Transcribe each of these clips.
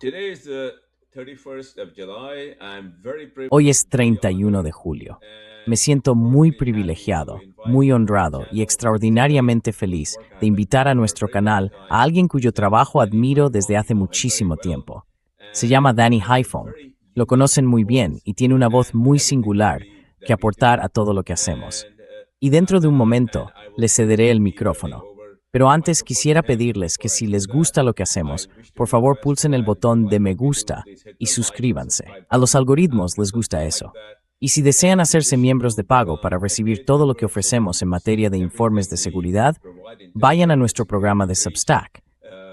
Today is the 31st of July. I'm very Hoy privileged es to be 31 de honored julio. Me and siento muy enormously happy to privilegiado, invite muy to our honrado y channel someone extraordinariamente whose feliz work I de have invitar a admired for a nuestro very long canal a time. alguien cuyo His name is trabajo Danny admiro desde Haiphong. hace You know him very muchísimo well. tiempo. Se llama And Danny he has a Haiphong. very Lo unique conocen muy bien voice y tiene una voz and muy everything that singular que we aportar do. a todo lo que hacemos. And Y dentro de un and momento I will les cederé el be turning micrófono. over Pero the antes microphone to quisiera him. pedirles que Before I si do les that, gusta lo que I hacemos, wish to por favor request pulsen el that you botón de guys me what you do, gusta please hit y the like and suscríbanse. subscribe A los button algoritmos les because gusta we like eso. that. Y si desean And we hacerse wish miembros de to pago become para a recibir great todo lo que member so that you ofrecemos en can see materia de informes everything de we seguridad, provide in terms vayan a of nuestro programa security de breach. Substack.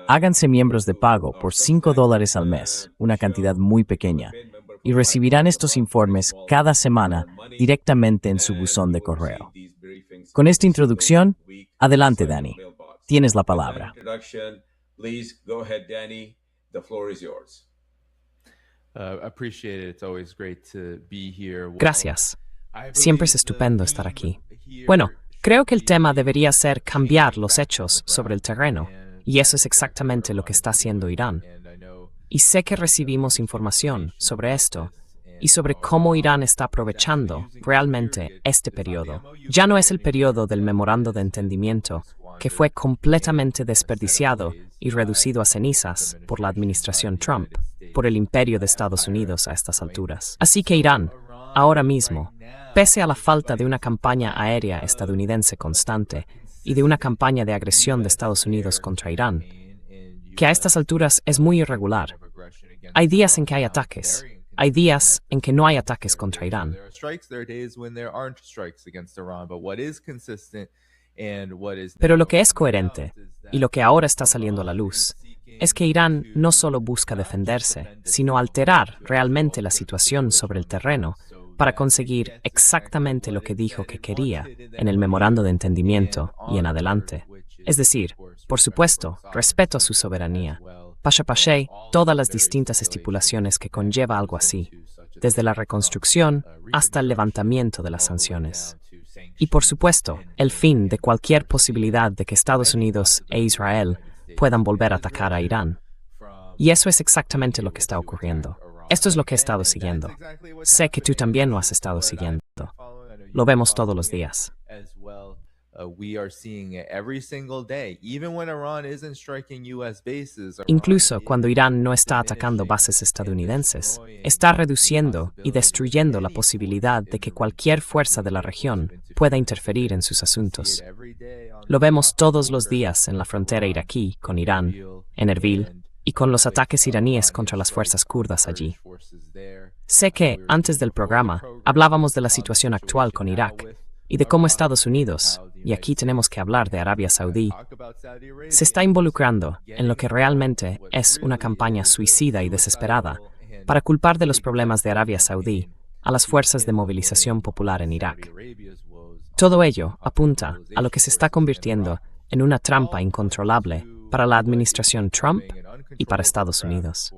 Háganse Go miembros de to pago our por $5 Substack al mes, una cantidad show, muy become a pequeña, paid member y for recibirán $5 a estos month, very informes small cada amount semana of money, directamente en su and buzón you de will receive correo. these briefings Con esta every single introducción, week adelante, inside your Dani. mailbox. Tienes la With that palabra. introduction, please go ahead, Danny. The floor is yours. Appreciate it. It's always great to be here. Gracias. Siempre es estupendo estar aquí. Bueno, creo que el tema debería ser cambiar los hechos sobre el terreno, y eso es exactamente lo que está haciendo Irán. Y sé que recibimos información sobre esto y sobre cómo Irán está aprovechando realmente este periodo. Ya no es el periodo del memorando de entendimiento, que fue completamente desperdiciado y reducido a cenizas por la administración Trump, por el imperio de Estados Unidos a estas alturas. Así que Irán, ahora mismo, pese a la falta de una campaña aérea estadounidense constante y de una campaña de agresión de Estados Unidos contra Irán, que a estas alturas es muy irregular. Hay días en que hay ataques, hay días en que no hay ataques contra Irán. Pero lo que es coherente, y lo que ahora está saliendo a la luz, es que Irán no solo busca defenderse, sino alterar realmente la situación sobre el terreno para conseguir exactamente lo que dijo que quería en el memorando de entendimiento y en adelante. Es decir, por supuesto, respeto a su soberanía. Pasha pashe todas las distintas estipulaciones que conlleva algo así, desde la reconstrucción hasta el levantamiento de las sanciones. Y por supuesto, el fin de cualquier posibilidad de que Estados Unidos e Israel puedan volver a atacar a Irán. Y eso es exactamente lo que está ocurriendo. Esto es lo que he estado siguiendo. Sé que tú también lo has estado siguiendo. Lo vemos todos los días. Incluso cuando Irán no está atacando bases estadounidenses, está reduciendo y destruyendo la posibilidad de que cualquier fuerza de la región pueda interferir en sus asuntos. Lo vemos todos los días en la frontera iraquí con Irán, en Erbil, y con los ataques iraníes contra las fuerzas kurdas allí. Sé que, antes del programa, hablábamos de la situación actual con Irak y de cómo Estados Unidos, y aquí tenemos que hablar de Arabia Saudí, se está involucrando en lo que realmente es una campaña suicida y desesperada para culpar de los problemas de Arabia Saudí a las fuerzas de movilización popular en Irak. Todo ello apunta a lo que se está convirtiendo en una trampa incontrolable para la administración Trump y para Estados Unidos.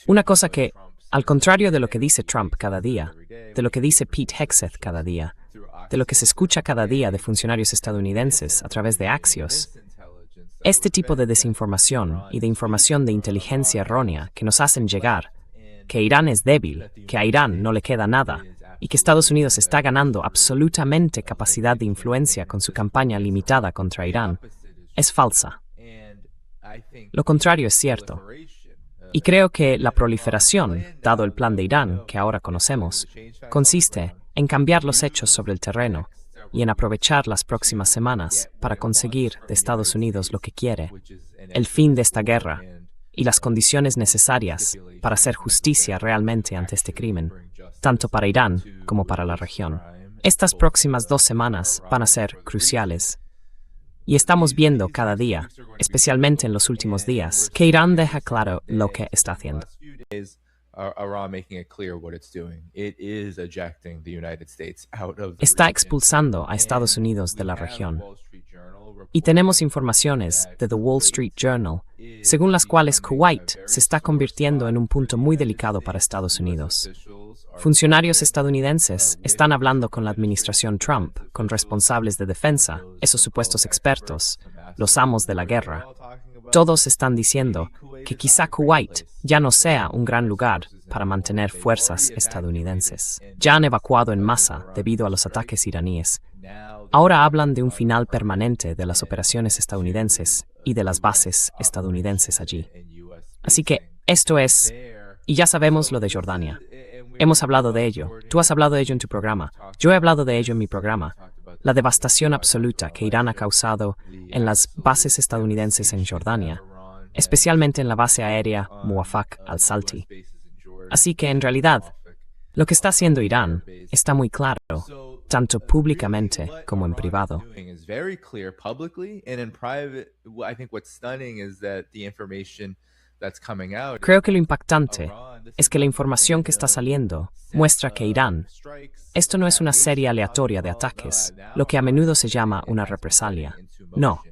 Una cosa que, al contrario de lo que dice Trump cada día, de lo que dice Pete Hegseth cada día, de lo que se escucha cada día de funcionarios estadounidenses a través de Axios, este tipo de desinformación y de información de inteligencia errónea que nos hacen llegar, que Irán es débil, que a Irán no le queda nada, y que Estados Unidos está ganando absolutamente capacidad de influencia con su campaña limitada contra Irán, es falsa. Lo contrario es cierto. Y creo que la proliferación, dado el plan de Irán que ahora conocemos, consiste en cambiar los hechos sobre el terreno y en aprovechar las próximas semanas para conseguir de Estados Unidos lo que quiere, el fin de esta guerra y las condiciones necesarias para hacer justicia realmente ante este crimen, tanto para Irán como para la región. Estas próximas 2 semanas van a ser cruciales. Y estamos viendo cada día, especialmente en los últimos días, que Irán deja claro lo que está haciendo. Está expulsando a Estados Unidos de la región. Y tenemos informaciones de The Wall Street Journal, según las cuales Kuwait se está convirtiendo en un punto muy delicado para Estados Unidos. Funcionarios estadounidenses están hablando con la administración Trump, con responsables de defensa, esos supuestos expertos, los amos de la guerra. Todos están diciendo que quizá Kuwait ya no sea un gran lugar para mantener fuerzas estadounidenses. Ya han evacuado en masa debido a los ataques iraníes. Ahora hablan de un final permanente de las operaciones estadounidenses y de las bases estadounidenses allí. Así que esto es, y ya sabemos lo de Jordania. Hemos hablado de ello, tú has hablado de ello en tu programa, yo he hablado de ello en mi programa. La devastación absoluta que Irán ha causado en las bases estadounidenses en Jordania, especialmente en la base aérea Muwafaq al-Salti. Así que en realidad, lo que está haciendo Irán está muy claro, tanto públicamente como en privado. is very clear publicly, and in private, I think what's stunning is that the information that's coming out. Creo que lo impactante es que la información que está saliendo muestra que Irán, esto no es una serie aleatoria de ataques, lo que a menudo se llama una represalia. No.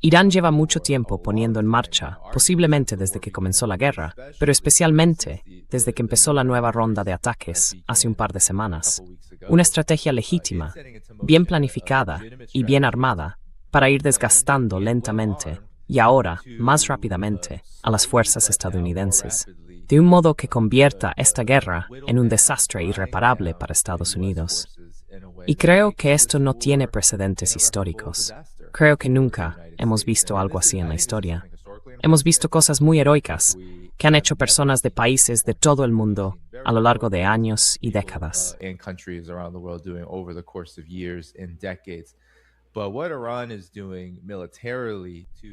Irán lleva mucho tiempo poniendo en marcha, posiblemente desde que comenzó la guerra, pero especialmente desde que empezó la nueva ronda de ataques hace un par de semanas. Una estrategia legítima, bien planificada y bien armada para ir desgastando lentamente y ahora, más rápidamente, a las fuerzas estadounidenses, de un modo que convierta esta guerra en un desastre irreparable para Estados Unidos. Y creo que esto no tiene precedentes históricos. Creo que nunca hemos visto algo así en la historia. Hemos visto cosas muy heroicas que han hecho personas de países de todo el mundo a lo largo de años y décadas.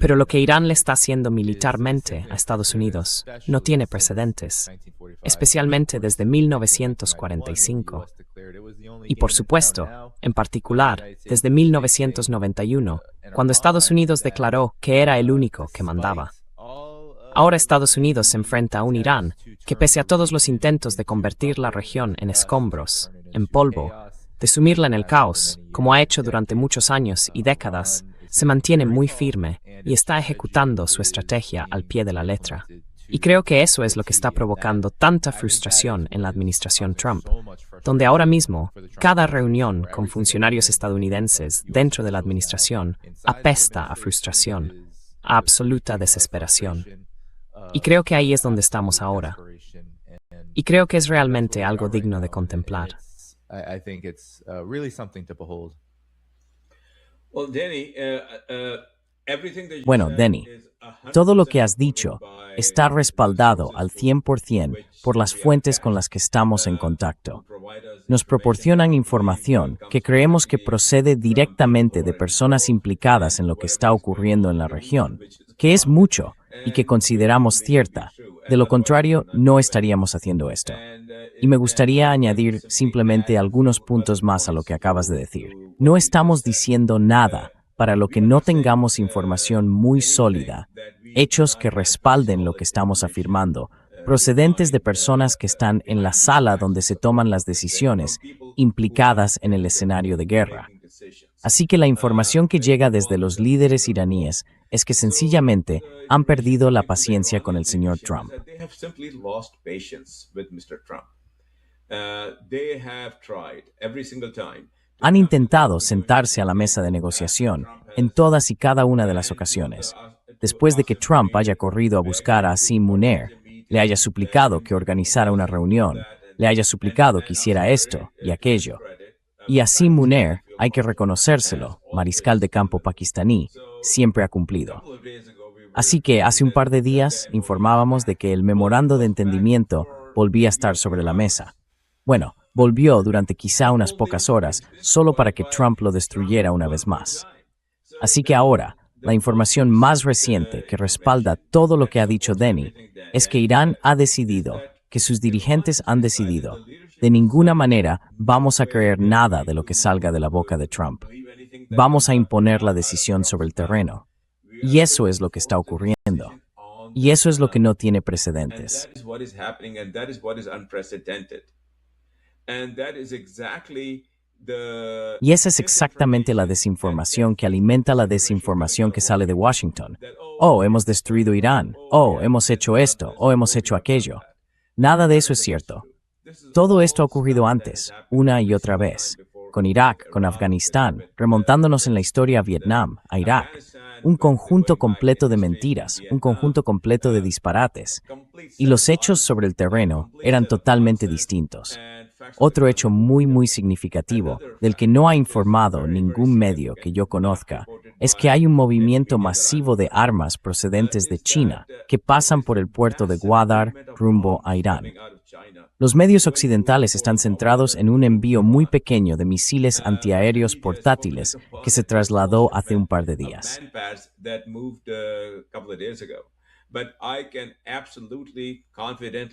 Pero lo que Irán le está haciendo militarmente a Estados Unidos no tiene precedentes, especialmente desde 1945. Y por supuesto, en particular, desde 1991, cuando Estados Unidos declaró que era el único que mandaba. Ahora Estados Unidos se enfrenta a un Irán que, pese a todos los intentos de convertir la región en escombros, en polvo, de sumirla en el caos, como ha hecho durante muchos años y décadas, se mantiene muy firme y está ejecutando su estrategia al pie de la letra. Y creo que eso es lo que está provocando tanta frustración en la administración Trump, donde ahora mismo cada reunión con funcionarios estadounidenses dentro de la administración apesta a frustración, a absoluta desesperación. Y creo que ahí es donde estamos ahora. Y creo que es realmente algo digno de contemplar. I think it's really something to behold. Well, Danny, everything that you Bueno, said Denny, is todo lo que 100% has dicho by está respaldado al 100% por las fuentes con las que estamos en contacto. Nos proporcionan información que creemos que procede directamente de personas implicadas en lo que está ocurriendo en la región, que es mucho y que consideramos cierta. De lo contrario, no estaríamos haciendo esto. Y me gustaría añadir simplemente algunos puntos más a lo que acabas de decir. No estamos diciendo nada para lo que no tengamos información muy sólida, hechos que respalden lo que estamos afirmando, procedentes de personas que están en la sala donde se toman las decisiones, implicadas en el escenario de guerra. Así que la información que llega desde los líderes iraníes es que sencillamente han perdido la paciencia con el señor Trump. Han intentado sentarse a la mesa de negociación en todas y cada una de las ocasiones. Después de que Trump haya corrido a buscar a Asim Munir, le haya suplicado que organizara una reunión, le haya suplicado que hiciera esto y aquello. Y Asim Munir, hay que reconocérselo, mariscal de campo pakistaní, siempre ha cumplido. Así que hace un par de días informábamos de que el memorando de entendimiento volvía a estar sobre la mesa. Bueno, volvió durante quizá unas pocas horas, solo para que Trump lo destruyera una vez más. Así que ahora, la información más reciente que respalda todo lo que ha dicho Denny es que Irán ha decidido, que sus dirigentes han decidido, de ninguna manera vamos a creer nada de lo que salga de la boca de Trump. Vamos a imponer la decisión sobre el terreno. Y eso es lo que está ocurriendo. Y eso es lo que no tiene precedentes. Y esa es exactamente la desinformación que alimenta la desinformación que sale de Washington. Oh, hemos destruido Irán. Oh, hemos hecho esto. Oh, hemos hecho aquello. Nada de eso es cierto. Todo esto ha ocurrido antes, una y otra vez, con Irak, con Afganistán, remontándonos en la historia a Vietnam, a Irak. Un conjunto completo de mentiras, un conjunto completo de disparates. Y los hechos sobre el terreno eran totalmente distintos. Otro hecho muy significativo, del que no ha informado ningún medio que yo conozca, es que hay un movimiento masivo de armas procedentes de China que pasan por el puerto de Gwadar rumbo a Irán. Los medios occidentales están centrados en un envío muy pequeño de misiles antiaéreos portátiles que se trasladó hace un par de días.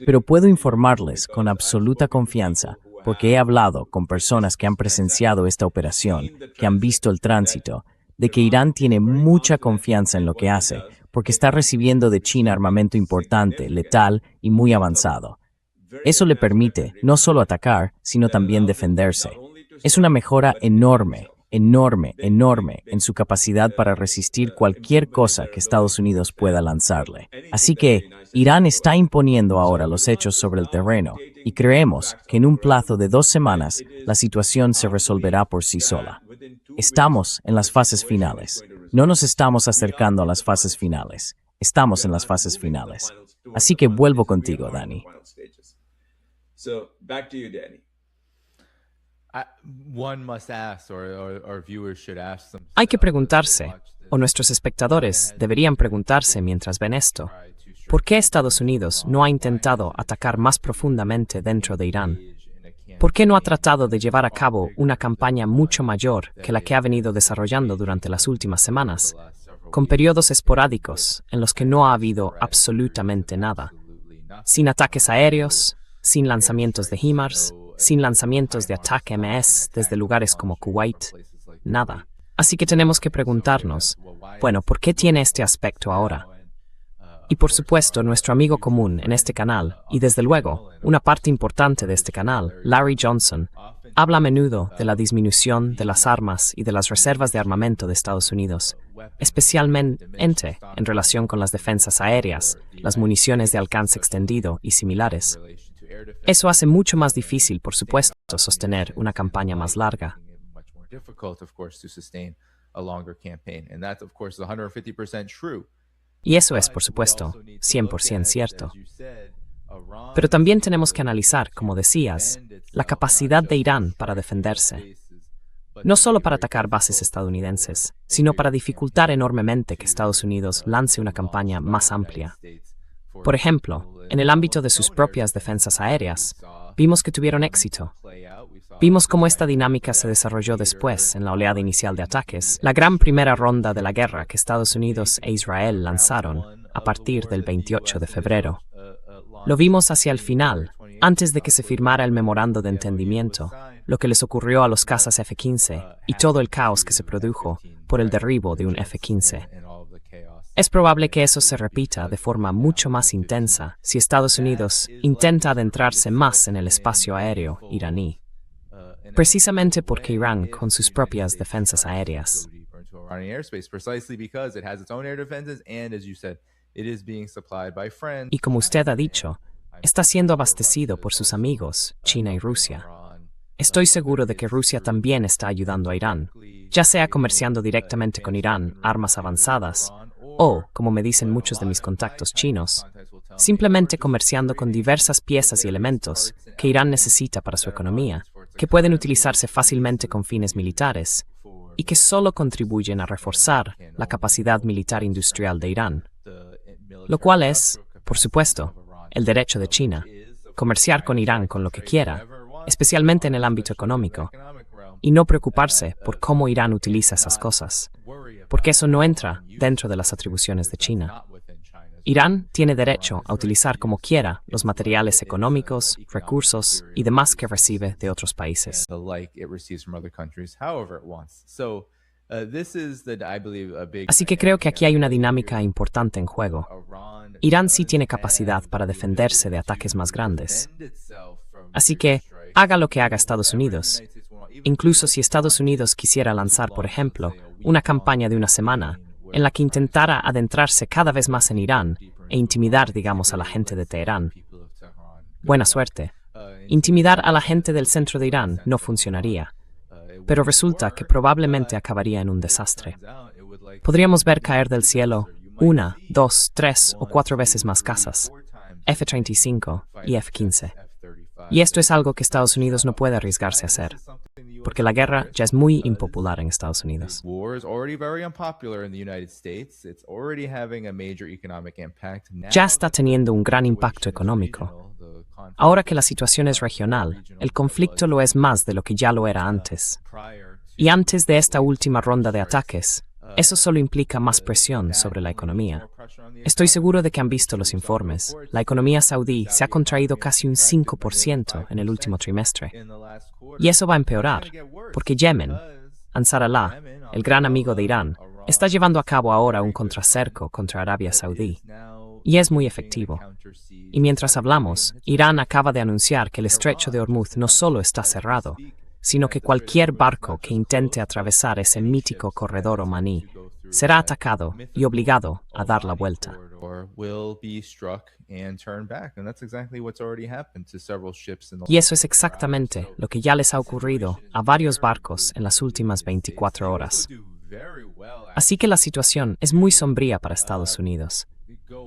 Pero puedo informarles con absoluta confianza, porque he hablado con personas que han presenciado esta operación, que han visto el tránsito, de que Irán tiene mucha confianza en lo que hace, porque está recibiendo de China armamento importante, letal y muy avanzado. Eso le permite no solo atacar, sino también defenderse. Es una mejora enorme en su capacidad para resistir cualquier cosa que Estados Unidos pueda lanzarle. Así que Irán está imponiendo ahora los hechos sobre el terreno y creemos que en un plazo de 2 semanas la situación se resolverá por sí sola. Estamos en las fases finales. No nos estamos acercando a las fases finales. Estamos en las fases finales. Así que vuelvo contigo, Danny. So, back to you, Danny. Hay que preguntarse, o nuestros espectadores deberían preguntarse mientras ven esto, ¿por qué Estados Unidos no ha intentado atacar más profundamente dentro de Irán? ¿Por qué no ha tratado de llevar a cabo una campaña mucho mayor que la que ha venido desarrollando durante las últimas semanas, con periodos esporádicos en los que no ha habido absolutamente nada? Sin ataques aéreos, sin lanzamientos de HIMARS, sin lanzamientos de ATAK-MS desde lugares como Kuwait, nada. Así que tenemos que preguntarnos, bueno, ¿por qué tiene este aspecto ahora? Y por supuesto, nuestro amigo común en este canal, y desde luego, una parte importante de este canal, Larry Johnson, habla a menudo de la disminución de las armas y de las reservas de armamento de Estados Unidos, especialmente en relación con las defensas aéreas, las municiones de alcance extendido y similares. Eso hace mucho más difícil, por supuesto, sostener una campaña más larga. Y eso es, por supuesto, 100% cierto. Pero también tenemos que analizar, como decías, la capacidad de Irán para defenderse. No solo para atacar bases estadounidenses, sino para dificultar enormemente que Estados Unidos lance una campaña más amplia. Por ejemplo, en el ámbito de sus propias defensas aéreas, vimos que tuvieron éxito. Vimos cómo esta dinámica se desarrolló después, en la oleada inicial de ataques, la gran primera ronda de la guerra que Estados Unidos e Israel lanzaron a partir del 28 de febrero. Lo vimos hacia el final, antes de que se firmara el memorando de entendimiento, lo que les ocurrió a los cazas F-15 y todo el caos que se produjo por el derribo de un F-15. Es probable que eso se repita de forma mucho más intensa si Estados Unidos intenta adentrarse más en el espacio aéreo iraní, precisamente porque Irán con sus propias defensas aéreas. Y como usted ha dicho, está siendo abastecido por sus amigos, China y Rusia. Estoy seguro de que Rusia también está ayudando a Irán, ya sea comerciando directamente con Irán armas avanzadas, o, como me dicen muchos de mis contactos chinos, simplemente comerciando con diversas piezas y elementos que Irán necesita para su economía, que pueden utilizarse fácilmente con fines militares, y que solo contribuyen a reforzar la capacidad militar industrial de Irán. Lo cual es, por supuesto, el derecho de China, comerciar con Irán con lo que quiera, especialmente en el ámbito económico, y no preocuparse por cómo Irán utiliza esas cosas, porque eso no entra dentro de las atribuciones de China. Irán tiene derecho a utilizar como quiera los materiales económicos, recursos y demás que recibe de otros países. Así que creo que aquí hay una dinámica importante en juego. Irán sí tiene capacidad para defenderse de ataques más grandes. Así que, haga lo que haga Estados Unidos. Incluso si Estados Unidos quisiera lanzar, por ejemplo, una campaña de una semana, en la que intentara adentrarse cada vez más en Irán e intimidar, digamos, a la gente de Teherán. Buena suerte, Intimidar a la gente del centro de Irán no funcionaría, pero resulta que probablemente acabaría en un desastre. Podríamos ver caer del cielo 1, 2, 3 o 4 veces más casas, F-35 y F-15. Y esto es algo que Estados Unidos no puede arriesgarse a hacer, porque la guerra ya es muy impopular en Estados Unidos. Ya está teniendo un gran impacto económico. Ahora que la situación es regional, el conflicto lo es más de lo que ya lo era antes. Y antes de esta última ronda de ataques, eso solo implica más presión sobre la economía. Estoy seguro de que han visto los informes. La economía saudí se ha contraído casi un 5% en el último trimestre. Y eso va a empeorar, porque Yemen, Ansar Allah, el gran amigo de Irán, está llevando a cabo ahora un contracerco contra Arabia Saudí. Y es muy efectivo. Y mientras hablamos, Irán acaba de anunciar que el estrecho de Hormuz no solo está cerrado, sino que cualquier barco que intente atravesar ese mítico corredor omaní será atacado y obligado a dar la vuelta. Y eso es exactamente lo que ya les ha ocurrido a varios barcos en las últimas 24 horas. Así que la situación es muy sombría para Estados Unidos.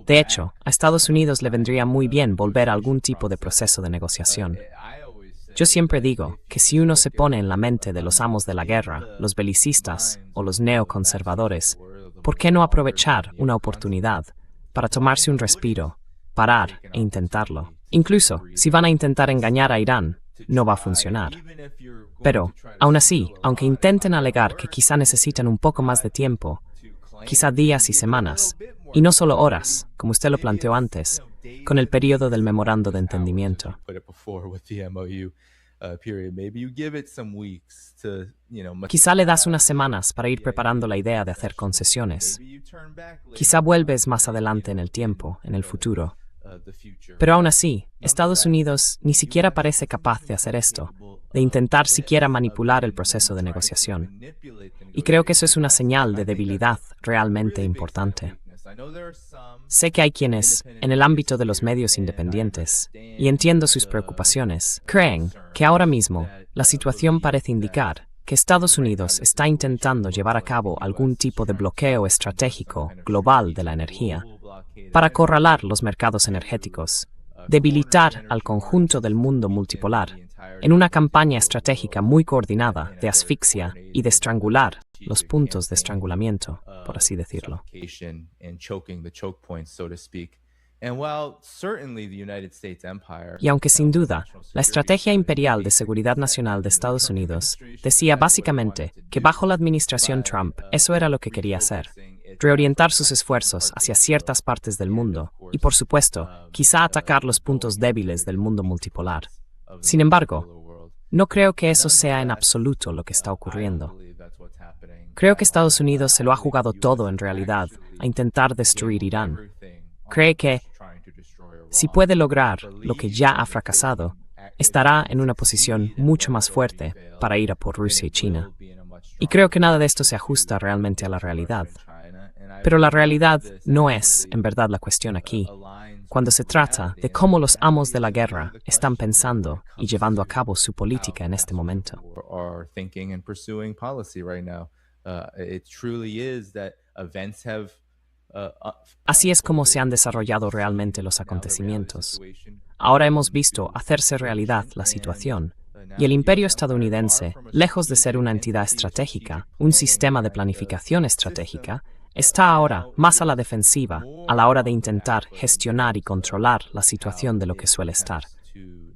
De hecho, a Estados Unidos le vendría muy bien volver a algún tipo de proceso de negociación. Yo siempre digo que si uno se pone en la mente de los amos de la guerra, los belicistas o los neoconservadores, ¿por qué no aprovechar una oportunidad para tomarse un respiro, parar e intentarlo? Incluso si van a intentar engañar a Irán, no va a funcionar. Pero, aún así, aunque intenten alegar que quizá necesitan un poco más de tiempo, quizá días y semanas, y no solo horas, como usted lo planteó antes, con el periodo del memorando de entendimiento. Quizá le das unas semanas para ir preparando la idea de hacer concesiones. Quizá vuelves más adelante en el tiempo, en el futuro. Pero aún así, Estados Unidos ni siquiera parece capaz de hacer esto, de intentar siquiera manipular el proceso de negociación. Y creo que eso es una señal de debilidad realmente importante. Sé que hay quienes, en el ámbito de los medios independientes, y entiendo sus preocupaciones, creen que ahora mismo la situación parece indicar que Estados Unidos está intentando llevar a cabo algún tipo de bloqueo estratégico global de la energía para acorralar los mercados energéticos, debilitar al conjunto del mundo multipolar en una campaña estratégica muy coordinada de asfixia y de estrangular los puntos de estrangulamiento, por así decirlo. Y aunque sin duda, la estrategia imperial de seguridad nacional de Estados Unidos decía básicamente que bajo la administración Trump eso era lo que quería hacer, reorientar sus esfuerzos hacia ciertas partes del mundo y, por supuesto, quizá atacar los puntos débiles del mundo multipolar. Sin embargo, no creo que eso sea en absoluto lo que está ocurriendo. Creo que Estados Unidos se lo ha jugado todo en realidad a intentar destruir Irán. Cree que, si puede lograr lo que ya ha fracasado, estará en una posición mucho más fuerte para ir a por Rusia y China. Y creo que nada de esto se ajusta realmente a la realidad. Pero la realidad no es, en verdad, la cuestión aquí, cuando se trata de cómo los amos de la guerra están pensando y llevando a cabo su política en este momento. Así es como se han desarrollado realmente los acontecimientos. Ahora hemos visto hacerse realidad la situación, y el imperio estadounidense, lejos de ser una entidad estratégica, un sistema de planificación estratégica, está ahora más a la defensiva a la hora de intentar gestionar y controlar la situación de lo que suele estar.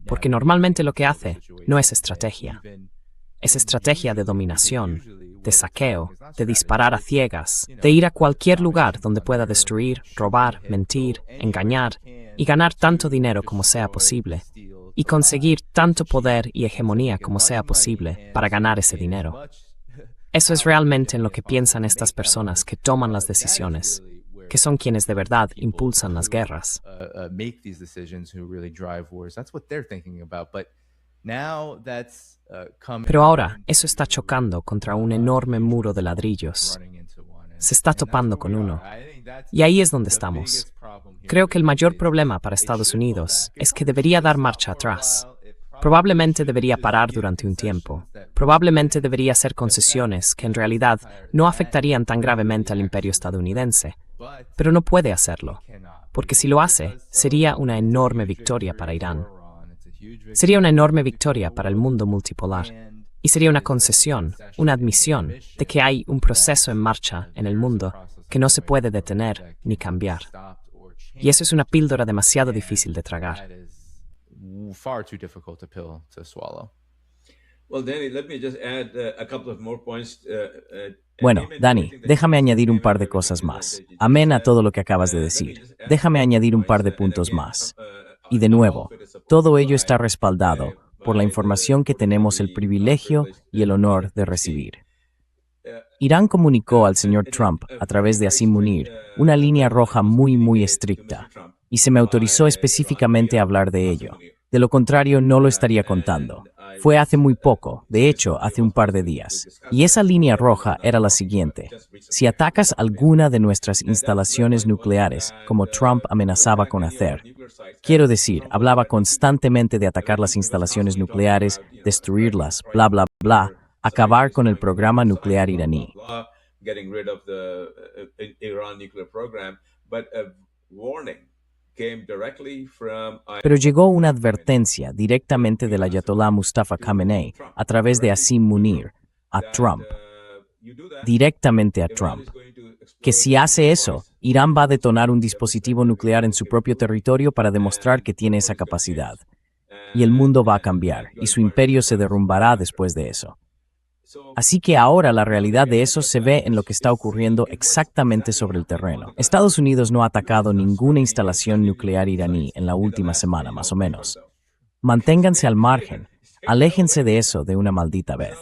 Porque normalmente lo que hace no es estrategia. Es estrategia de dominación, de saqueo, de disparar a ciegas, de ir a cualquier lugar donde pueda destruir, robar, mentir, engañar y ganar tanto dinero como sea posible, y conseguir tanto poder y hegemonía como sea posible para ganar ese dinero. Eso es realmente en lo que piensan estas personas que toman las decisiones, que son quienes de verdad impulsan las guerras. Pero ahora eso está chocando contra un enorme muro de ladrillos. Se está topando con uno. Y ahí es donde estamos. Creo que el mayor problema para Estados Unidos es que debería dar marcha atrás, Probablemente debería parar durante un tiempo. Probablemente debería hacer concesiones que en realidad no afectarían tan gravemente al imperio estadounidense. Pero no puede hacerlo, porque si lo hace, sería una enorme victoria para Irán. Sería una enorme victoria para el mundo multipolar. Y sería una concesión, una admisión de que hay un proceso en marcha en el mundo que no se puede detener ni cambiar. Y eso es una píldora demasiado difícil de tragar. Far too difficult a pill to swallow. Well, Danny, let me just add a couple of more points. Bueno, Dani, déjame añadir un par de cosas más. Amén a todo lo que acabas de decir. Déjame añadir un par de puntos más. Y de nuevo, todo ello está respaldado por la información que tenemos el privilegio y el honor de recibir. Irán comunicó al señor Trump, a través de Asim Munir, una línea roja muy estricta, y se me autorizó específicamente a hablar de ello. De lo contrario, no lo estaría contando. Fue hace muy poco, de hecho, hace un par de días. Y esa línea roja era la siguiente. Si atacas alguna de nuestras instalaciones nucleares, como Trump amenazaba con hacer, quiero decir, hablaba constantemente de atacar las instalaciones nucleares, destruirlas, bla, bla, bla, acabar con el programa nuclear iraní. Getting rid of the Iran nuclear program, but a warning came directly from Pero llegó una advertencia directamente del ayatolá Mustafa Khamenei a través de Asim Munir a Trump, directamente a Trump, que si hace eso, Irán va a detonar un dispositivo nuclear en su propio territorio para demostrar que tiene esa capacidad. Y el mundo va a cambiar, y su imperio se derrumbará después de eso. Así que ahora la realidad de eso se ve en lo que está ocurriendo exactamente sobre el terreno. Estados Unidos no ha atacado ninguna instalación nuclear iraní en la última semana, más o menos. Manténganse al margen, aléjense de eso de una maldita vez.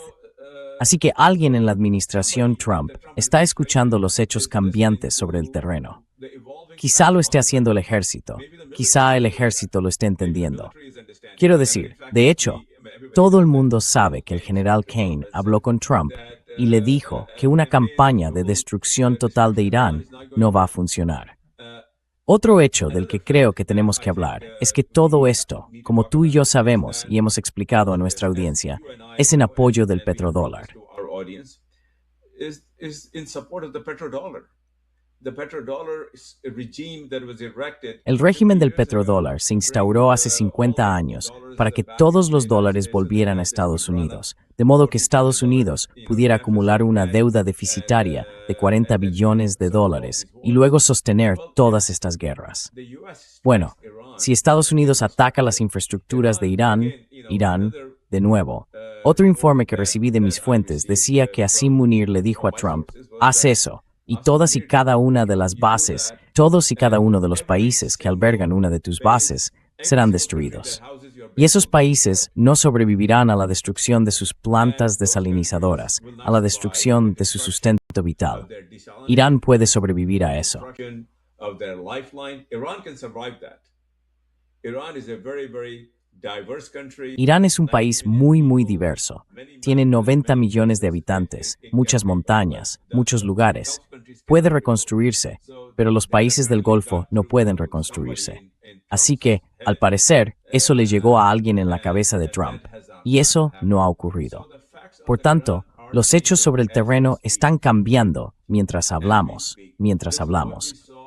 Así que alguien en la administración Trump está escuchando los hechos cambiantes sobre el terreno. Quizá lo esté haciendo el ejército, quizá el ejército lo esté entendiendo. Quiero decir, de hecho, todo el mundo sabe que el general Kane habló con Trump y le dijo que una campaña de destrucción total de Irán no va a funcionar. Otro hecho del que creo que tenemos que hablar es que todo esto, como tú y yo sabemos y hemos explicado a nuestra audiencia, es en apoyo del petrodólar. El régimen del petrodólar se instauró hace 50 años para que todos los dólares volvieran a Estados Unidos, de modo que Estados Unidos pudiera acumular una deuda deficitaria de 40 billones de dólares y luego sostener todas estas guerras. Bueno, si Estados Unidos ataca las infraestructuras de Irán, de nuevo, otro informe que recibí de mis fuentes decía que Asim Munir le dijo a Trump, haz eso. Y todas y cada una de las bases, todos y cada uno de los países que albergan una de tus bases, serán destruidos. Y esos países no sobrevivirán a la destrucción de sus plantas desalinizadoras, a la destrucción de su sustento vital. Irán puede sobrevivir a eso. Irán es un país muy diverso. Tiene 90 millones de habitantes, muchas montañas, muchos lugares. Puede reconstruirse, pero los países del Golfo no pueden reconstruirse. Así que, al parecer, eso le llegó a alguien en la cabeza de Trump, y eso no ha ocurrido. Por tanto, los hechos sobre el terreno están cambiando mientras hablamos.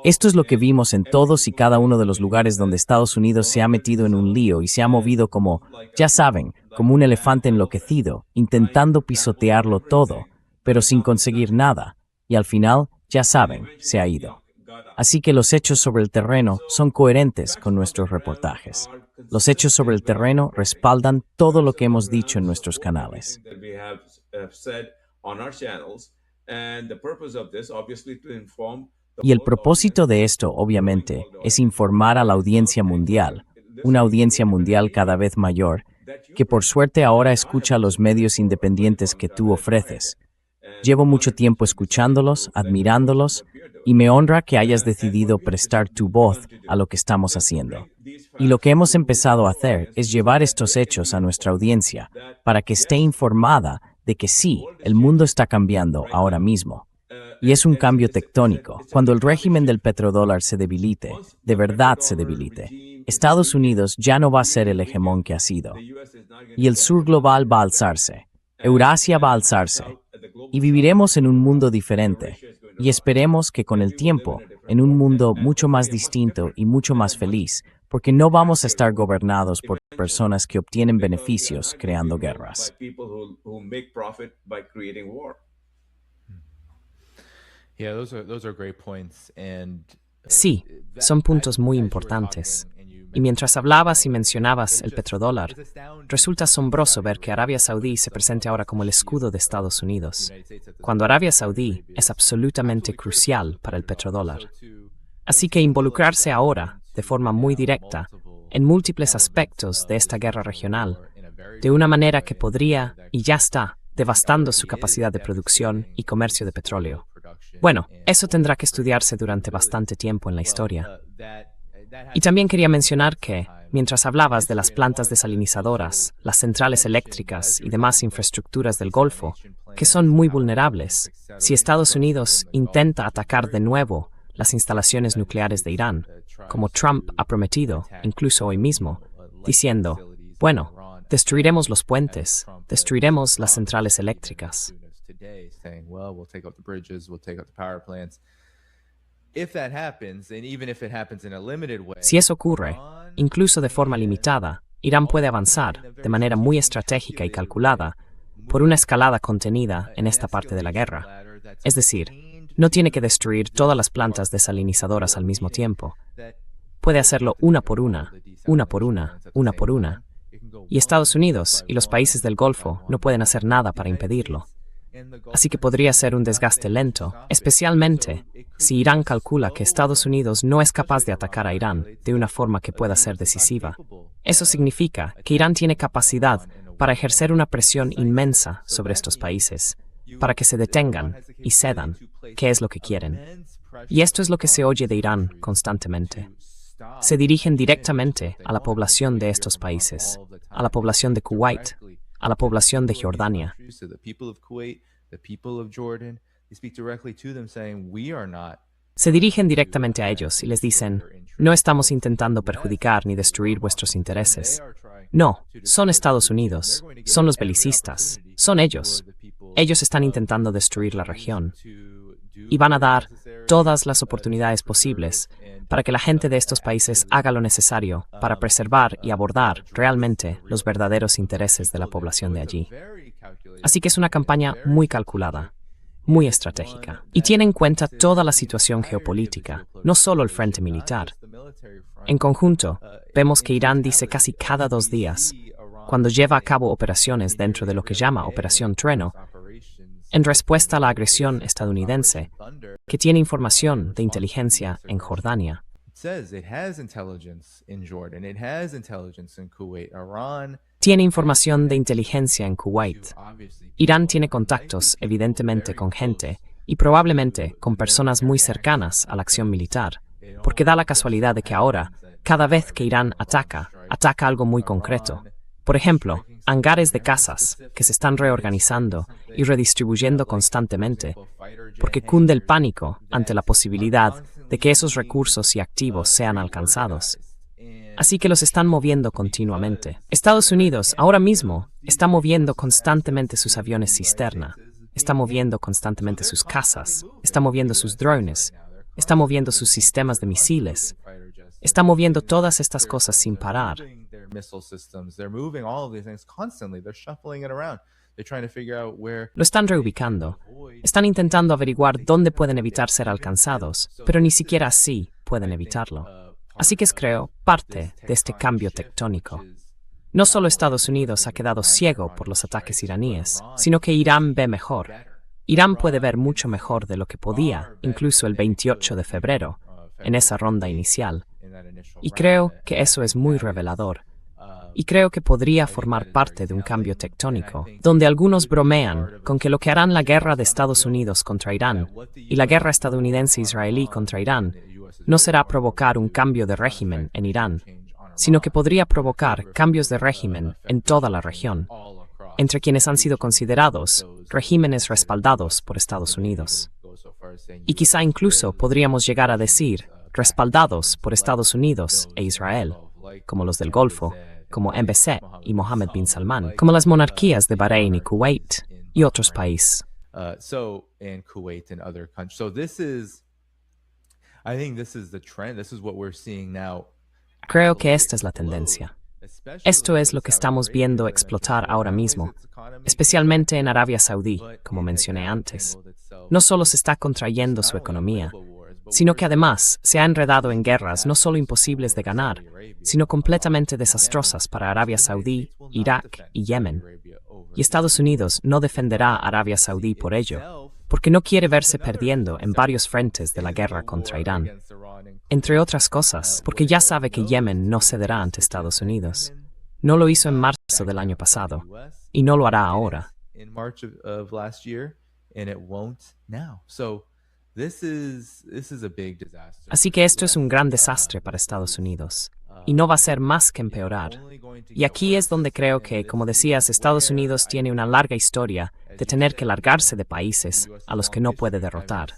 Esto es lo que vimos en todos y cada uno de los lugares donde Estados Unidos se ha metido en un lío y se ha movido como, ya saben, como un elefante enloquecido, intentando pisotearlo todo, pero sin conseguir nada, y al final, ya saben, se ha ido. Así que los hechos sobre el terreno son coherentes con nuestros reportajes. Los hechos sobre el terreno respaldan todo lo que hemos dicho en nuestros canales. Y el propósito de esto, obviamente, es informar a la audiencia mundial, una audiencia mundial cada vez mayor, que por suerte ahora escucha los medios independientes que tú ofreces. Llevo mucho tiempo escuchándolos, admirándolos, y me honra que hayas decidido prestar tu voz a lo que estamos haciendo. Y lo que hemos empezado a hacer es llevar estos hechos a nuestra audiencia, para que esté informada de que sí, el mundo está cambiando ahora mismo. Y es un cambio tectónico. Cuando el régimen del petrodólar se debilite, de verdad se debilite, Estados Unidos ya no va a ser el hegemón que ha sido. Y el sur global va a alzarse. Eurasia va a alzarse. Y viviremos en un mundo diferente. Y esperemos que con el tiempo, en un mundo mucho más distinto y mucho más feliz, porque no vamos a estar gobernados por personas que obtienen beneficios creando guerras. Yeah, those are great points. And Sí, son puntos muy importantes. Y mientras hablabas y mencionabas el petrodólar, resulta asombroso ver que Arabia Saudí se presente ahora como el escudo de Estados Unidos, cuando Arabia Saudí es absolutamente crucial para el petrodólar. Así que involucrarse ahora, de forma muy directa, en múltiples aspectos de esta guerra regional, de una manera que podría, y ya está, devastando su capacidad de producción y comercio de petróleo. Bueno, eso tendrá que estudiarse durante bastante tiempo en la historia. Y también quería mencionar que, mientras hablabas de las plantas desalinizadoras, las centrales eléctricas y demás infraestructuras del Golfo, que son muy vulnerables, si Estados Unidos intenta atacar de nuevo las instalaciones nucleares de Irán, como Trump ha prometido, incluso hoy mismo, diciendo, bueno, destruiremos los puentes, destruiremos las centrales eléctricas. Si eso ocurre, incluso de forma limitada, Irán puede avanzar, de manera muy estratégica y calculada, por una escalada contenida en esta parte de la guerra. Es decir, no tiene que destruir todas las plantas desalinizadoras al mismo tiempo. Puede hacerlo una por una, una por una, una por una. Y Estados Unidos y los países del Golfo no pueden hacer nada para impedirlo. Así que podría ser un desgaste lento, especialmente si Irán calcula que Estados Unidos no es capaz de atacar a Irán de una forma que pueda ser decisiva. Eso significa que Irán tiene capacidad para ejercer una presión inmensa sobre estos países, para que se detengan y cedan, que es lo que quieren. Y esto es lo que se oye de Irán constantemente. Se dirigen directamente a la población de estos países, a la población de Kuwait, a la población de Jordania. Se dirigen directamente a ellos y les dicen, no estamos intentando perjudicar ni destruir vuestros intereses. No, son Estados Unidos, son los belicistas, son ellos. Ellos están intentando destruir la región. Y van a dar todas las oportunidades posibles para que la gente de estos países haga lo necesario para preservar y abordar realmente los verdaderos intereses de la población de allí. Así que es una campaña muy calculada, muy estratégica, y tiene en cuenta toda la situación geopolítica, no solo el frente militar. En conjunto, vemos que Irán dice casi cada 2 días, cuando lleva a cabo operaciones dentro de lo que llama Operación Trueno, en respuesta a la agresión estadounidense, que tiene información de inteligencia en Jordania. Tiene información de inteligencia en Kuwait. Irán tiene contactos, evidentemente, con gente y probablemente con personas muy cercanas a la acción militar, porque da la casualidad de que ahora, cada vez que Irán ataca algo muy concreto. Por ejemplo, hangares de casas que se están reorganizando y redistribuyendo constantemente, porque cunde el pánico ante la posibilidad de que esos recursos y activos sean alcanzados. Así que los están moviendo continuamente. Estados Unidos ahora mismo está moviendo constantemente sus aviones cisterna, está moviendo constantemente sus casas, está moviendo sus drones, está moviendo sus sistemas de misiles, está moviendo todas estas cosas sin parar. Lo están reubicando. Están intentando averiguar dónde pueden evitar ser alcanzados, pero ni siquiera así pueden evitarlo. Así que es, creo, parte de este cambio tectónico. No solo Estados Unidos ha quedado ciego por los ataques iraníes, sino que Irán ve mejor. Irán puede ver mucho mejor de lo que podía, incluso el 28 de febrero, en esa ronda inicial. Y creo que eso es muy revelador. Y creo que podría formar parte de un cambio tectónico, donde algunos bromean con que lo que harán la guerra de Estados Unidos contra Irán y la guerra estadounidense-israelí contra Irán no será provocar un cambio de régimen en Irán, sino que podría provocar cambios de régimen en toda la región, entre quienes han sido considerados regímenes respaldados por Estados Unidos. Y quizá incluso podríamos llegar a decir respaldados por Estados Unidos e Israel. como los del Golfo, como MBC y Mohammed bin Salman, como las monarquías de Bahrein y Kuwait y otros países. And Kuwait and other countries. So I think this is the trend. This is what we're seeing now. Creo que esta es la tendencia. Esto es lo que estamos viendo explotar ahora mismo, especialmente en Arabia Saudí, como mencioné antes. No solo se está contrayendo su economía, sino que además se ha enredado en guerras no solo imposibles de ganar, sino completamente desastrosas para Arabia Saudí, Irak y Yemen. Y Estados Unidos no defenderá a Arabia Saudí por ello, porque no quiere verse perdiendo en varios frentes de la guerra contra Irán. Entre otras cosas, porque ya sabe que Yemen no cederá ante Estados Unidos. No lo hizo en marzo del año pasado, y no lo hará ahora. Así que esto es un gran desastre para Estados Unidos, y no va a ser más que empeorar. Y aquí es donde creo que, como decías, Estados Unidos tiene una larga historia de tener que largarse de países a los que no puede derrotar,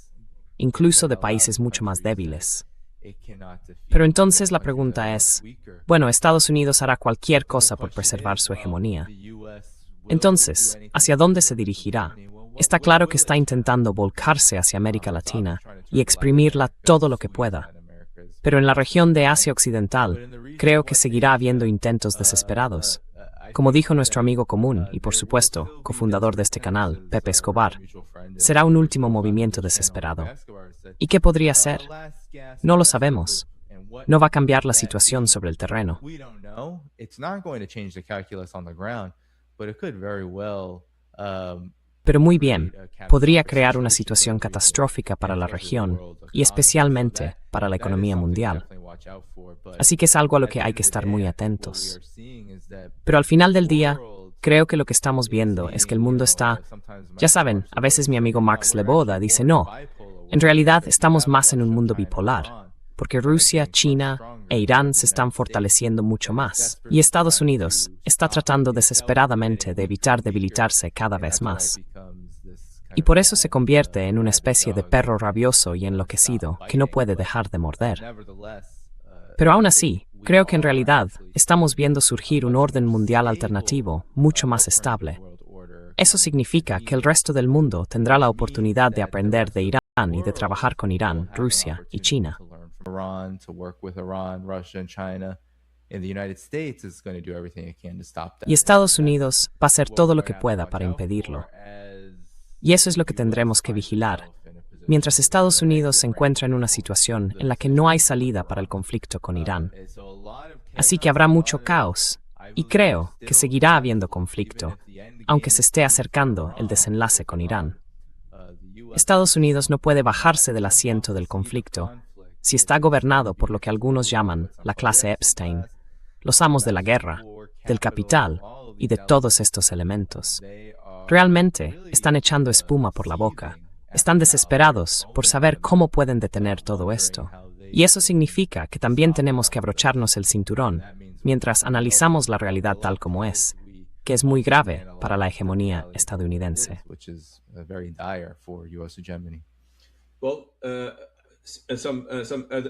incluso de países mucho más débiles. Pero entonces la pregunta es, bueno, Estados Unidos hará cualquier cosa por preservar su hegemonía. Entonces, ¿hacia dónde se dirigirá? Está claro que está intentando volcarse hacia América Latina y exprimirla todo lo que pueda. Pero en la región de Asia Occidental, creo que seguirá habiendo intentos desesperados. Como dijo nuestro amigo común y, por supuesto, cofundador de este canal, Pepe Escobar, será un último movimiento desesperado. ¿Y qué podría ser? No lo sabemos. No va a cambiar la situación sobre el terreno. Pero muy bien, podría crear una situación catastrófica para la región y especialmente para la economía mundial. Así que es algo a lo que hay que estar muy atentos. Pero al final del día, creo que lo que estamos viendo es que el mundo está... Ya saben, a veces mi amigo Marx Leboda dice no. En realidad estamos más en un mundo bipolar, porque Rusia, China e Irán se están fortaleciendo mucho más, y Estados Unidos está tratando desesperadamente de evitar debilitarse cada vez más. Y por eso se convierte en una especie de perro rabioso y enloquecido que no puede dejar de morder. Pero aún así, creo que en realidad estamos viendo surgir un orden mundial alternativo mucho más estable. Eso significa que el resto del mundo tendrá la oportunidad de aprender de Irán y de trabajar con Irán, Rusia y China. Y Estados Unidos va a hacer todo lo que pueda para impedirlo. Y eso es lo que tendremos que vigilar, mientras Estados Unidos se encuentra en una situación en la que no hay salida para el conflicto con Irán. Así que habrá mucho caos, y creo que seguirá habiendo conflicto, aunque se esté acercando el desenlace con Irán. Estados Unidos no puede bajarse del asiento del conflicto si está gobernado por lo que algunos llaman la clase Epstein, los amos de la guerra, del capital y de todos estos elementos. Realmente están echando espuma por la boca. Están desesperados por saber cómo pueden detener todo esto. Y eso significa que también tenemos que abrocharnos el cinturón mientras analizamos la realidad tal como es, que es muy grave para la hegemonía estadounidense.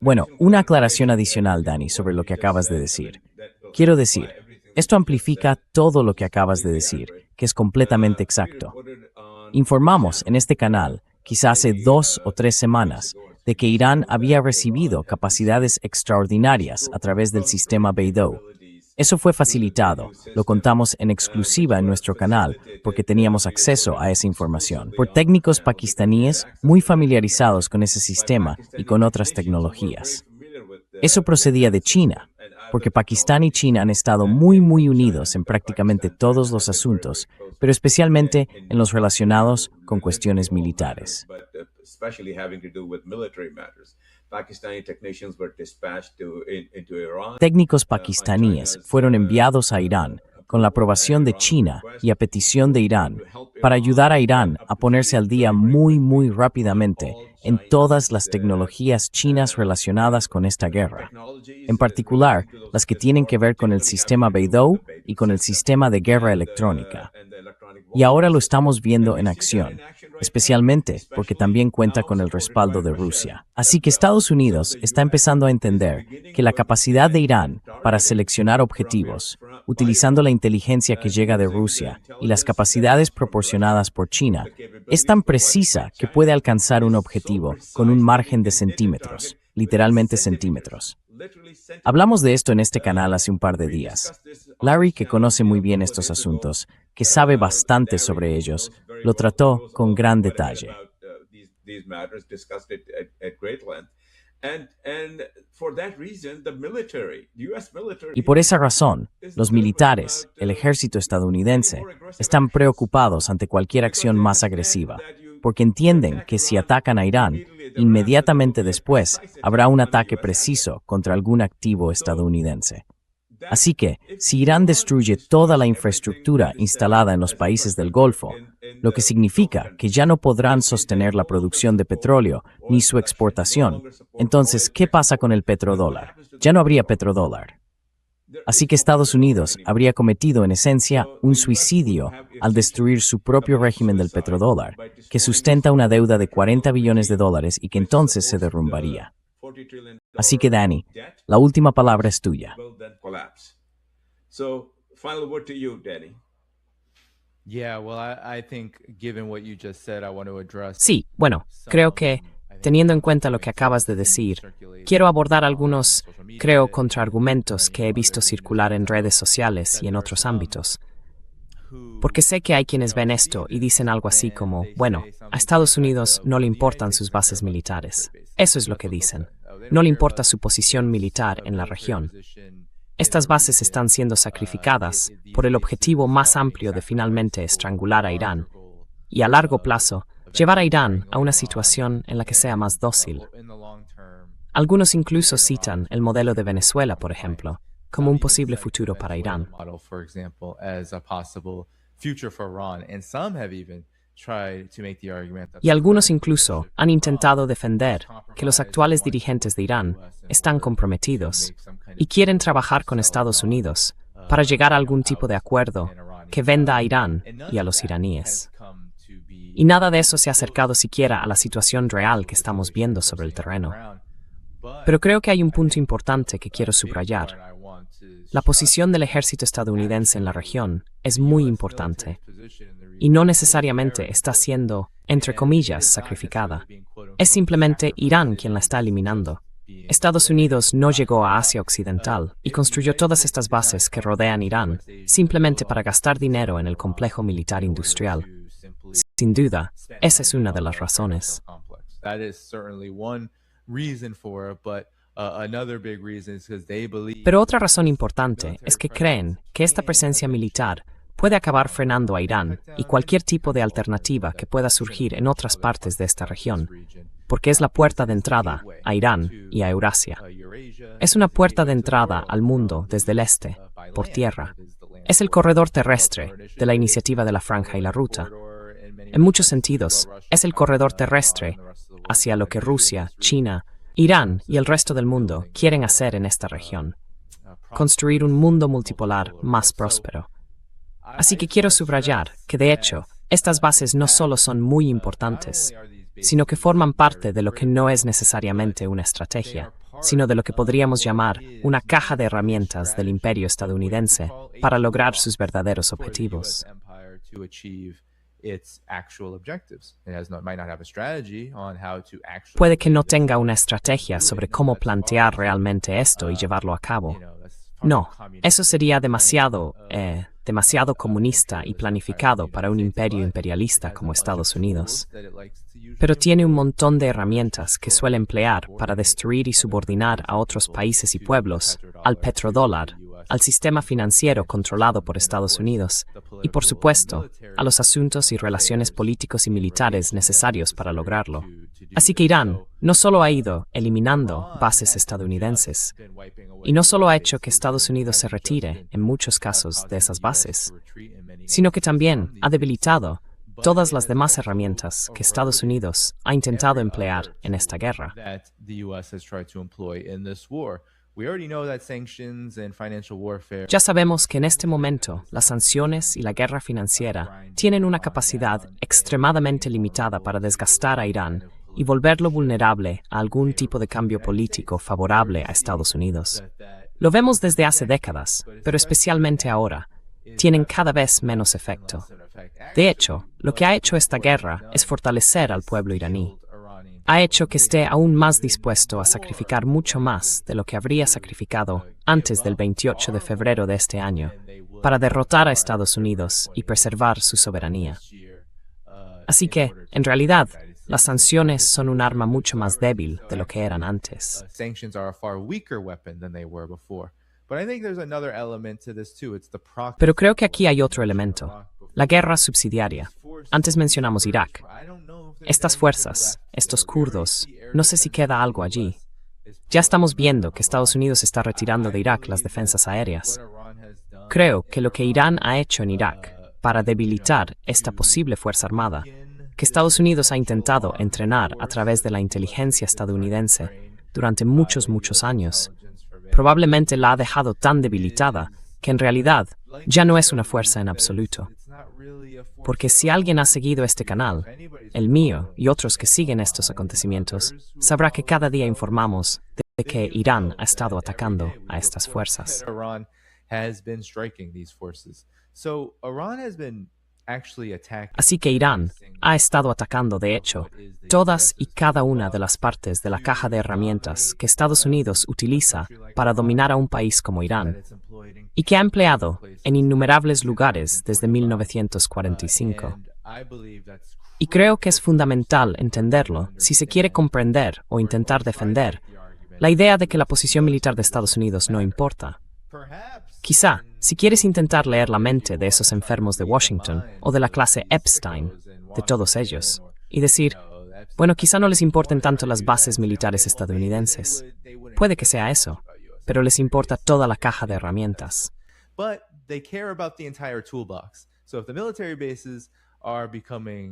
Bueno, una aclaración adicional, Dani, sobre lo que acabas de decir. Quiero decir, esto amplifica todo lo que acabas de decir, que es completamente exacto. Informamos en este canal, quizá hace 2 o 3 semanas, de que Irán había recibido capacidades extraordinarias a través del sistema Beidou. Eso fue facilitado, lo contamos en exclusiva en nuestro canal, porque teníamos acceso a esa información, por técnicos pakistaníes muy familiarizados con ese sistema y con otras tecnologías. Eso procedía de China, porque Pakistán y China han estado muy unidos en prácticamente todos los asuntos, pero especialmente en los relacionados con cuestiones militares. Técnicos pakistaníes fueron enviados a Irán con la aprobación de China y a petición de Irán para ayudar a Irán a ponerse al día muy rápidamente en todas las tecnologías chinas relacionadas con esta guerra, en particular las que tienen que ver con el sistema Beidou y con el sistema de guerra electrónica. Y ahora lo estamos viendo en acción. especialmente porque también cuenta con el respaldo de Rusia. Así que Estados Unidos está empezando a entender que la capacidad de Irán para seleccionar objetivos, utilizando la inteligencia que llega de Rusia y las capacidades proporcionadas por China, es tan precisa que puede alcanzar un objetivo con un margen de centímetros, literalmente centímetros. Hablamos de esto en este canal hace un par de días. Larry, que conoce muy bien estos asuntos, que sabe bastante sobre ellos, lo trató con gran detalle. Y por esa razón, los militares, el ejército estadounidense, están preocupados ante cualquier acción más agresiva, porque entienden que si atacan a Irán, inmediatamente después habrá un ataque preciso contra algún activo estadounidense. Así que, si Irán destruye toda la infraestructura instalada en los países del Golfo, lo que significa que ya no podrán sostener la producción de petróleo ni su exportación, entonces, ¿qué pasa con el petrodólar? Ya no habría petrodólar. Así que Estados Unidos habría cometido en esencia un suicidio al destruir su propio régimen del petrodólar, que sustenta una deuda de $40 billones y que entonces se derrumbaría. Así que Danny, la última palabra es tuya. Sí, bueno, creo que, teniendo en cuenta lo que acabas de decir, quiero abordar algunos, contraargumentos que he visto circular en redes sociales y en otros ámbitos. Porque sé que hay quienes ven esto y dicen algo así como, bueno, a Estados Unidos no le importan sus bases militares. Eso es lo que dicen. No le importa su posición militar en la región. Estas bases están siendo sacrificadas por el objetivo más amplio de finalmente estrangular a Irán y, a largo plazo, llevar a Irán a una situación en la que sea más dócil. Algunos incluso citan el modelo de Venezuela, por ejemplo, como un posible futuro para Irán. Y algunos incluso han intentado defender que los actuales dirigentes de Irán están comprometidos y quieren trabajar con Estados Unidos para llegar a algún tipo de acuerdo que venda a Irán y a los iraníes. Y nada de eso se ha acercado siquiera a la situación real que estamos viendo sobre el terreno. Pero creo que hay un punto importante que quiero subrayar. La posición del ejército estadounidense en la región es muy importante y no necesariamente está siendo, entre comillas, sacrificada. Es simplemente Irán quien la está eliminando. Estados Unidos no llegó a Asia Occidental y construyó todas estas bases que rodean Irán simplemente para gastar dinero en el complejo militar industrial. Sin duda, esa es una de las razones. Pero otra razón importante es que creen que esta presencia militar puede acabar frenando a Irán y cualquier tipo de alternativa que pueda surgir en otras partes de esta región, porque es la puerta de entrada a Irán y a Eurasia. Es una puerta de entrada al mundo desde el este, por tierra. Es el corredor terrestre de la iniciativa de la Franja y la Ruta. En muchos sentidos, es el corredor terrestre hacia lo que Rusia, China, Irán y el resto del mundo quieren hacer en esta región. Construir un mundo multipolar más próspero. Así que quiero subrayar que, de hecho, estas bases no solo son muy importantes, sino que forman parte de lo que no es necesariamente una estrategia, sino de lo que podríamos llamar una caja de herramientas del imperio estadounidense para lograr sus verdaderos objetivos. Puede que no tenga una estrategia sobre cómo plantear realmente esto y llevarlo a cabo. No, eso sería demasiado comunista y planificado para un imperio imperialista como Estados Unidos. Pero tiene un montón de herramientas que suele emplear para destruir y subordinar a otros países y pueblos, al petrodólar, al sistema financiero controlado por Estados Unidos y, por supuesto, a los asuntos y relaciones políticos y militares necesarios para lograrlo. Así que Irán no solo ha ido eliminando bases estadounidenses, y no solo ha hecho que Estados Unidos se retire, en muchos casos, de esas bases, sino que también ha debilitado todas las demás herramientas que Estados Unidos ha intentado emplear en esta guerra. We already know that sanctions and financial warfare. Ya sabemos que en este momento las sanciones y la guerra financiera tienen una capacidad extremadamente limitada para desgastar a Irán y volverlo vulnerable a algún tipo de cambio político favorable a Estados Unidos. Lo vemos desde hace décadas, pero especialmente ahora, tienen cada vez menos efecto. De hecho, lo que ha hecho esta guerra es fortalecer al pueblo iraní. Ha hecho que esté aún más dispuesto a sacrificar mucho más de lo que habría sacrificado antes del 28 de febrero de este año para derrotar a Estados Unidos y preservar su soberanía. Así que, en realidad, las sanciones son un arma mucho más débil de lo que eran antes. Pero creo que aquí hay otro elemento, la guerra subsidiaria. Antes mencionamos Irak. Estas fuerzas, estos kurdos, no sé si queda algo allí. Ya estamos viendo que Estados Unidos está retirando de Irak las defensas aéreas. Creo que lo que Irán ha hecho en Irak para debilitar esta posible fuerza armada, que Estados Unidos ha intentado entrenar a través de la inteligencia estadounidense durante muchos años, probablemente la ha dejado tan debilitada que en realidad ya no es una fuerza en absoluto. Porque si alguien ha seguido este canal, el mío y otros que siguen estos acontecimientos, sabrá que cada día informamos de que Irán ha estado atacando a estas fuerzas. Así que Irán ha estado atacando, de hecho, todas y cada una de las partes de la caja de herramientas que Estados Unidos utiliza para dominar a un país como Irán, y que ha empleado en innumerables lugares desde 1945. Y creo que es fundamental entenderlo si se quiere comprender o intentar defender la idea de que la posición militar de Estados Unidos no importa. Quizá, si quieres intentar leer la mente de esos enfermos de Washington o de la clase Epstein, de todos ellos, y decir, bueno, quizá no les importen tanto las bases militares estadounidenses. Puede que sea eso, pero les importa toda la caja de herramientas.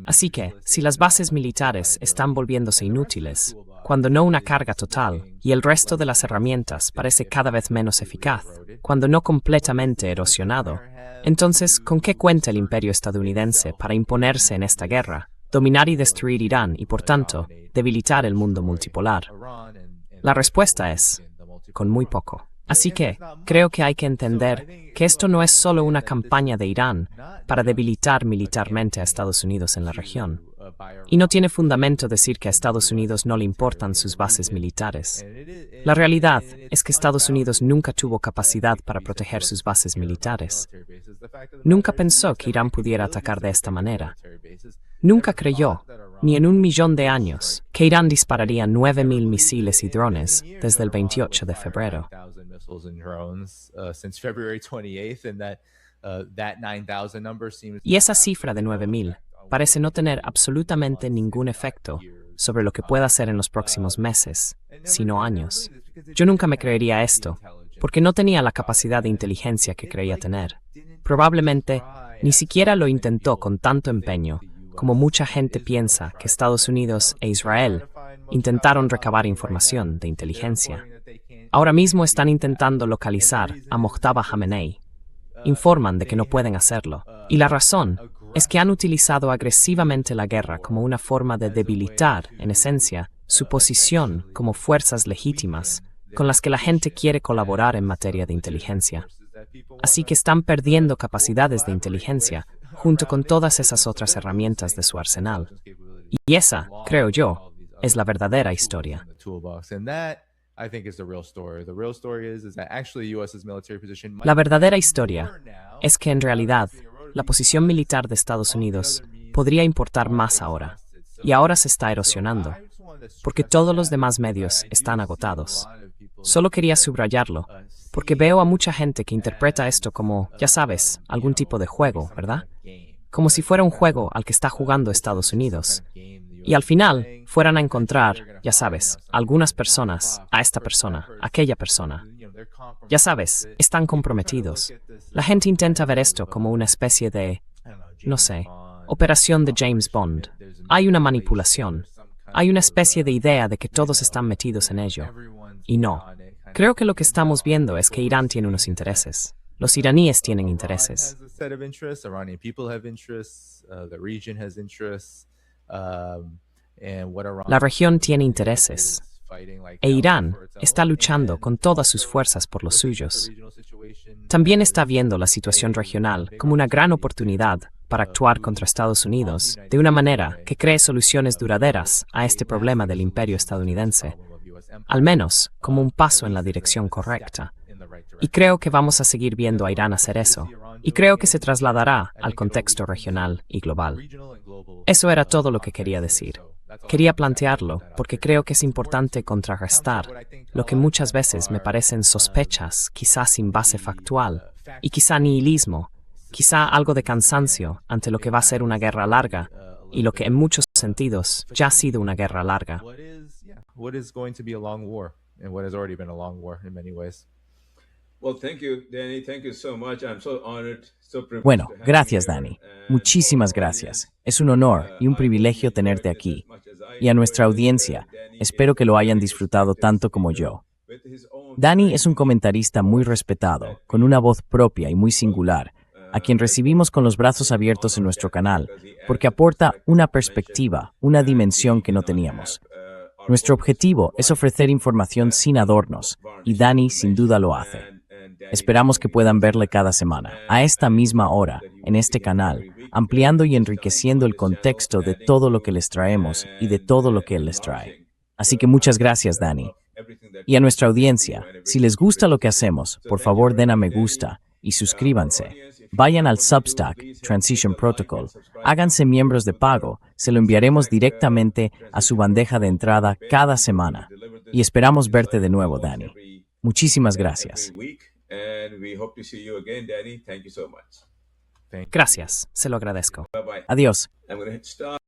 Así que, si las bases militares están volviéndose inútiles, cuando no una carga total, y el resto de las herramientas parece cada vez menos eficaz, cuando no completamente erosionado, entonces, ¿con qué cuenta el imperio estadounidense para imponerse en esta guerra, dominar y destruir Irán y, por tanto, debilitar el mundo multipolar? La respuesta es, con muy poco. Así que, creo que hay que entender que esto no es solo una campaña de Irán para debilitar militarmente a Estados Unidos en la región. Y no tiene fundamento decir que a Estados Unidos no le importan sus bases militares. La realidad es que Estados Unidos nunca tuvo capacidad para proteger sus bases militares. Nunca pensó que Irán pudiera atacar de esta manera. Nunca creyó, ni en 1.000.000 de años, que Irán dispararía 9.000 misiles y drones desde el 28 de febrero. Y esa cifra de 9.000 parece no tener absolutamente ningún efecto sobre lo que pueda hacer en los próximos meses, sino años. Yo nunca me creería esto, porque no tenía la capacidad de inteligencia que creía tener. Probablemente ni siquiera lo intentó con tanto empeño como mucha gente piensa que Estados Unidos e Israel intentaron recabar información de inteligencia. Ahora mismo están intentando localizar a Mojtaba Khamenei. Informan de que no pueden hacerlo. Y la razón es que han utilizado agresivamente la guerra como una forma de debilitar, en esencia, su posición como fuerzas legítimas con las que la gente quiere colaborar en materia de inteligencia. Así que están perdiendo capacidades de inteligencia junto con todas esas otras herramientas de su arsenal. Y esa, creo yo, es la verdadera historia. La verdadera historia es que en realidad la posición militar de Estados Unidos podría importar más ahora, y ahora se está erosionando, porque todos los demás medios están agotados. Solo quería subrayarlo, porque veo a mucha gente que interpreta esto como, ya sabes, algún tipo de juego, ¿verdad? Como si fuera un juego al que está jugando Estados Unidos. Y al final, fueran a encontrar, ya sabes, algunas personas, a esta persona, aquella persona. Ya sabes, están comprometidos. La gente intenta ver esto como una especie de, no sé, operación de James Bond. Hay una manipulación. Hay una especie de idea de que todos están metidos en ello. Y no. Creo que lo que estamos viendo es que Irán tiene unos intereses. Los iraníes tienen intereses. Has a set of interests. Iranian people have interests. The region has interests. And what Iran La región tiene intereses. is fighting like E hell Irán for its está own, luchando and con todas sus you know, fuerzas por los looking at the suyos. regional situation También as está viendo la situación a regional big como una gran opportunity oportunidad para actuar contra Estados Unidos de una manera que cree soluciones duraderas a este problema del imperio estadounidense, al menos como un paso en la dirección correcta. Y creo que vamos a seguir viendo a Irán hacer eso, y creo que se trasladará al contexto regional y global. Eso era todo lo que quería decir. Quería plantearlo porque creo que es importante contrarrestar lo que muchas veces me parecen sospechas, quizás sin base factual, y quizá nihilismo, quizá algo de cansancio ante lo que va a ser una guerra larga, y lo que en muchos sentidos ya ha sido una guerra larga. What is going to be a long war, and what has already been a long war in many ways. Well, thank you, Danny. Thank you so much. I'm so honored, so privileged Bueno, to have gracias, you here. Dani. And Muchísimas for our gracias. audience, Es un honor y un I privilegio hope you tenerte enjoyed this aquí. as much as I Y a nuestra enjoyed it. audiencia, Danny espero is que lo a hayan very disfrutado respected tanto como speaker yo. with his own Dani very es un unique comentarista muy voice respetado, that con we una voz propia y muy singular, a quien let's recibimos con los brazos welcome abiertos en on our nuestro chat canal, because he porque adds a aporta perspective una dimension perspectiva, una that we dimensión que do no not teníamos. have, our Nuestro focus to objetivo es provide ofrecer información sin adornos, y Dani sin duda lo hace. Esperamos que puedan verle cada semana, a esta misma hora, en este canal, ampliando y enriqueciendo el contexto de todo lo que les traemos y de todo lo que él les trae. Así que muchas gracias, Dani. Y a nuestra audiencia, si les gusta lo que hacemos, por favor den a me gusta y suscríbanse. Vayan al Substack, Transition Protocol, háganse miembros de pago, se lo enviaremos directamente a su bandeja de entrada cada semana. Y esperamos verte de nuevo, Dani. Muchísimas gracias. And we hope to see you again, Danny. Thank you so much. Thank you. Gracias, se lo agradezco. Bye bye. Adiós. I'm going to hit stop.